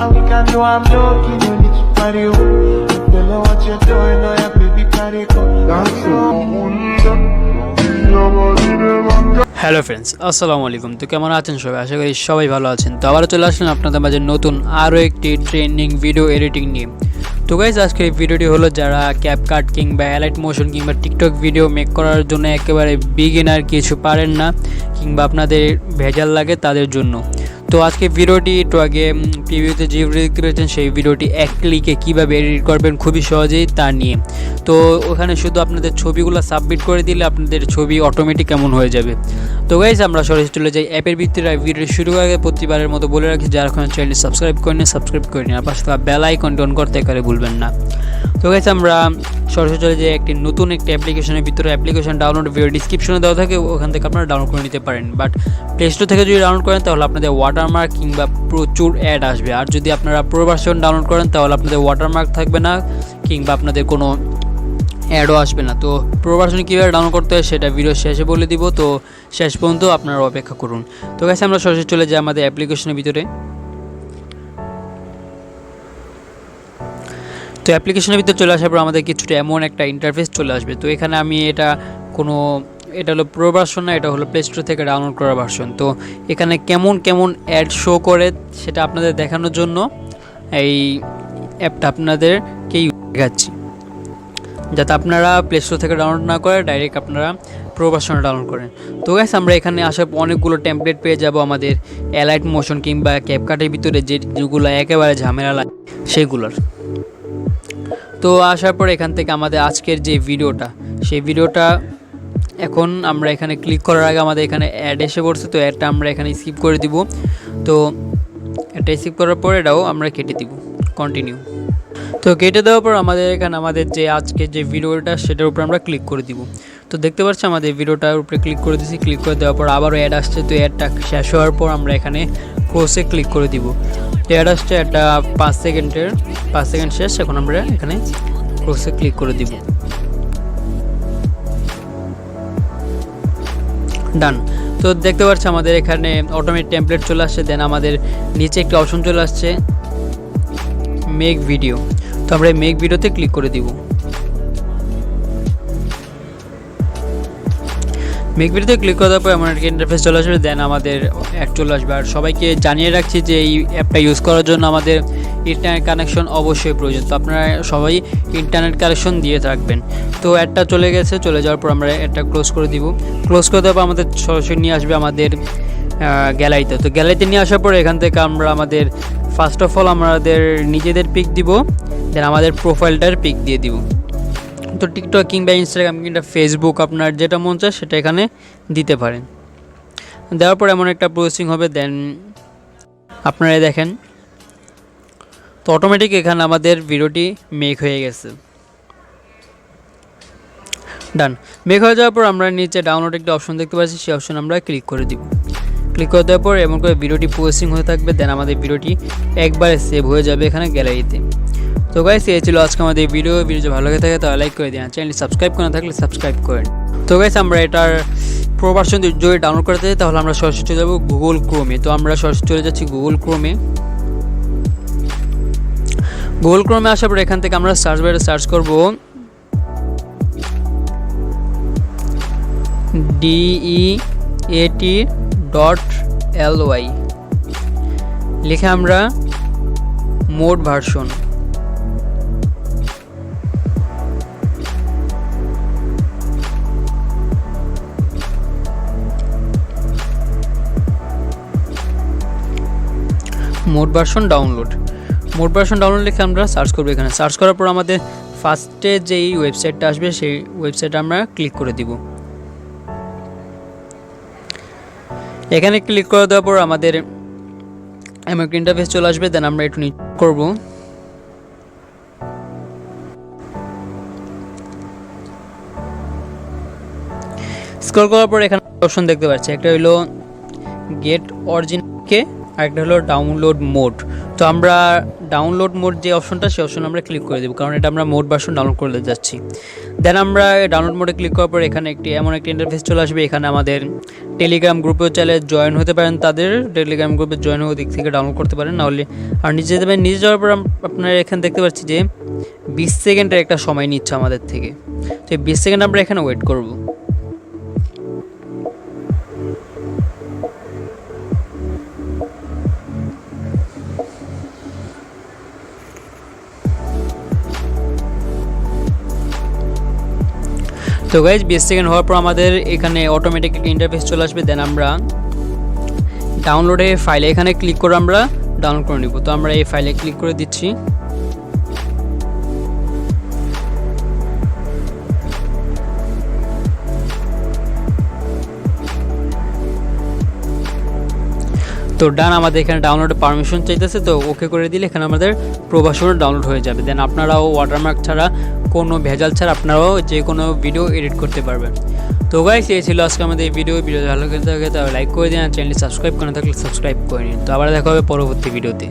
And we can do I'm joking, you need to party up. You know what you're doing, oh yeah, baby, carry go. Hello friends, আসসালামু আলাইকুম। তো কেমন আছেন সবাই? আশা করি সবাই ভালো আছেন। তো আবারও চলে আসলাম আপনাদের মাঝে নতুন আরও একটি ট্রেন্ডিং ভিডিও এডিটিং নিয়ে। তো গাইজ, আজকের এই ভিডিওটি হলো যারা ক্যাপকাট কিংবা এলাইট মোশন কিংবা টিকটক ভিডিও মেক করার জন্য একেবারে বিগিনার, কিছু পারেন না কিংবা আপনাদের ভেজাল লাগে তাদের জন্য। তো আজকে ভিডিওটি একটু আগে প্রিভিউতে যে ভিডিও দেখতে পেয়েছেন সেই ভিডিওটি এক ক্লিকে কীভাবে এডিট করবেন খুবই সহজেই তা নিয়ে। তো ওখানে শুধু আপনাদের ছবিগুলো সাবমিট করে দিলে আপনাদের ছবি অটোমেটিক এমন হয়ে যাবে। তো গাইজ, আমরা সরাসরি চলে যাই অ্যাপের ভিতরে। ভিডিও শুরু করার আগে প্রতিবারের মতো বলে রাখি, যারা এখন চ্যানেলটি সাবস্ক্রাইব করেন আর পাশে থাকা বেল আইকনটি অন করতে একেবারে ভুলবেন না। তো গাইজ, আমরা সরাসরি চলে যাই একটি নতুন একটি অ্যাপ্লিকেশনের ভিতরে। অ্যাপ্লিকেশন ডাউনলোড ভিডিও ডিসক্রিপশনে দেওয়া থাকে, ওখান থেকে আপনারা ডাউনলোড করে নিতে পারেন। বাট প্লে স্টোর থেকে যদি ডাউনলোড করেন তাহলে আপনাদের ওয়াটারমার্ক কিংবা প্রচুর অ্যাড আসবে। আর যদি আপনারা প্রো ভার্সন ডাউনলোড করেন তাহলে আপনাদের ওয়াটারমার্ক থাকবে না কিংবা আপনাদের কোনো অ্যাডও আসবে না। তো প্রো ভার্সন কীভাবে ডাউনলোড করতে হয় সেটা ভিডিও শেষে বলে দিব, তো শেষ পর্যন্ত আপনারা অপেক্ষা করুন। তো গাইস, আমরা সরাসরি চলে যাই আমাদের অ্যাপ্লিকেশনের ভিতরে। তো অ্যাপ্লিকেশনের ভিতরে চলে আসার পর আমাদের কিছুটা এমন একটা ইন্টারফেস চলে আসবে। তো এখানে আমি এটা হলো প্রো ভার্সন না, এটা হলো প্লে স্টোর থেকে ডাউনলোড করা ভার্সন। তো এখানে কেমন কেমন অ্যাড শো করে সেটা আপনাদের দেখানোর জন্য এই অ্যাপটা আপনাদেরকেই দেখাচ্ছি, যাতে আপনারা প্লে স্টোর থেকে ডাউনলোড না করে ডাইরেক্ট আপনারা প্রো ভার্সনে ডাউনলোড করেন। তো গাইস, আমরা এখানে আসার অনেকগুলো টেমপ্লেট পেয়ে যাব আমাদের এলাইট মোশন কিংবা ক্যাপকাটের ভিতরে যেগুলো একেবারে ঝামেলা লাগে সেগুলোর। তো আসার পর এখান থেকে আমাদের আজকের যে ভিডিওটা, সেই ভিডিওটা এখন আমরা এখানে ক্লিক করার আগে আমাদের এখানে অ্যাড এসে পড়ছে। তো অ্যাডটা আমরা এখানে স্কিপ করে দিব। তো এটা স্কিপ করার পর এটাও আমরা কেটে দিব, কন্টিনিউ। তো কেটে দেওয়ার পর আমাদের এখানে আমাদের যে আজকে যে ভিডিওটা সেটার উপর আমরা ক্লিক করে দিব। তো দেখতে পাচ্ছি আমাদের ভিডিওটার উপরে ক্লিক করে দিয়েছি। ক্লিক করে দেওয়ার পর আবারও অ্যাড আসছে। তো অ্যাডটা শেষ হওয়ার পর আমরা এখানে ক্লোজে ক্লিক করে দিব। তো অ্যাড আসছে, একটা 5 সেকেন্ড শেষ। এখন আমরা এখানে ক্লোজে ক্লিক করে দিব। ডান। তো দেখতে পাচ্ছি আমাদের এখানে অটোমেটিক টেমপ্লেট চলে আসছে। দেন আমাদের নিচে একটি অপশন চলে আসছে মেক ভিডিও। তো আমরা এই মেক ভিডিওতে ক্লিক করে দিব। মেক ভিডিওতে ক্লিক করার পর এমন একটা ইন্টারফেস চলে আসবে। দেন আমাদের অ্যাড চলে আসবে। আর সবাইকে জানিয়ে রাখছি যে এই অ্যাপটা ইউজ করার জন্য আমাদের ইন্টারনেট কানেকশন অবশ্যই প্রয়োজন। তো আপনারা সবাই ইন্টারনেট কানেকশন দিয়ে থাকবেন। তো অ্যাডটা চলে গেছে। চলে যাওয়ার পর আমরা অ্যাডটা ক্লোজ করে দিব। ক্লোজ করে দেওয়ার পর আমাদের সরাসরি নিয়ে আসবে আমাদের গ্যালারিতে। তো গ্যালারিতে নিয়ে আসার পর এখান থেকে আমরা আমাদের ফার্স্ট অফ অল আমাদের নিজেদের পিক দিব, দেন আমাদের প্রোফাইলটার পিক দিয়ে দিব। তো টিকটক কিংবা ইনস্টাগ্রাম কিংবা ফেসবুক আপনার যেটা মন চায় সেটা এখানে দিতে পারেন। দেওয়ার পর এমন একটা প্রসেসিং হবে। দেন আপনারা দেখেন, তো অটোমেটিক এখানে আমাদের ভিডিওটি মেক হয়ে গেছে। ডান। মেক হয়ে যাওয়ার পর আমরা নিচে ডাউনলোড একটা অপশন দেখতে পাচ্ছি, সেই অপশন আমরা ক্লিক করে দিব। ক্লিক করে দেওয়ার পর এমন করে ভিডিওটি প্রসেসিং হয়ে থাকবে। দেন আমাদের ভিডিওটি একবারে সেভ হয়ে যাবে এখানে গ্যালারিতে। তো গাইস, এই ছিল আজকে আমাদের ভিডিও যদি ভালো লাগে থাকে তাহলে লাইক করে দিন, চ্যানেলটি সাবস্ক্রাইব করে না থাকলে সাবস্ক্রাইব করেন। তো গাইস, আমরা এটার প্রো ভার্সন যদি ডাউনলোড করতে চাই তাহলে আমরা সরাসরি চলে যাবো গুগল ক্রোমে। তো আমরা সরাসরি চলে যাচ্ছি গুগল ক্রোমে। গুগল ক্রোমে আসার পর এখান থেকে আমরা সার্চ বারে সার্চ করব DEAT.ly লিখে আমরা মোড ভার্সন ডাউনলোড লিখে আমরা সার্চ করবো। এখানে সার্চ করার পর আমাদের ফার্স্টে যেই ওয়েবসাইটটা আসবে সেই ওয়েবসাইটে আমরা ক্লিক করে দিব। এখানে ক্লিক করে দেওয়ার পর আমাদের এমন একটা ইন্টারফেস চলে আসবে। দেন আমরা একটু নিচ করব। স্ক্রল করার পর এখানে অপশন দেখতে পাচ্ছি, একটা হলো গেট অরিজিনালকে আরেকটা হলো ডাউনলোড মোড। তো আমরা ডাউনলোড মোড যে অপশনটা, সেই অপশন আমরা ক্লিক করে দেবো, কারণ এটা আমরা মোড ভার্সন ডাউনলোড করতে যাচ্ছি। দেন আমরা ডাউনলোড মোডে ক্লিক করার পর এখানে এমন একটি ইন্টারফেস চলে আসবে। এখানে আমাদের টেলিগ্রাম গ্রুপেও চাইলে জয়েন হতে পারেন, তাদের টেলিগ্রাম গ্রুপে জয়েন হয়ে দিক থেকে ডাউনলোড করতে পারেন, নাহলে আর নিচে যাবেন। নিচে যাওয়ার পর আপনারা এখানে দেখতে পাচ্ছি যে 20 সেকেন্ডের একটা সময় নিচ্ছে আমাদের থেকে। তো এই 20 সেকেন্ড আমরা এখানে ওয়েট করব। তো গাইজ 20 সেকেন্ড হওয়ার পর আমাদের এখানে অটোমেটিক একটা ইন্টারফেস চলে আসবে। দেন আমরা ডাউনলোডে ফাইলে এখানে ক্লিক করে আমরা ডাউনলোড করে নিব। তো আমরা এই ফাইলে ক্লিক করে দিচ্ছি। তো ডান, আমাদের এখানে ডাউনলোডে পারমিশন চাইতেছে, তো ওকে করে দিলে এখানে আমাদের প্রভাষণ ডাউনলোড হয়ে যাবে। দেন আপনারাও ওয়াটারমার্ক ছাড়া, কোনো ভেজাল ছাড়া আপনারাও যে কোনো ভিডিও এডিট করতে পারবেন। তো গাইস, এই ছিল আজকে আমাদের এই ভিডিও ভালো লাগে থাকে তাহলে লাইক করে দিন, আর চ্যানেলটি সাবস্ক্রাইব করে না থাকলে সাবস্ক্রাইব করে নিন। তো আবার দেখা হবে পরবর্তী ভিডিওতে।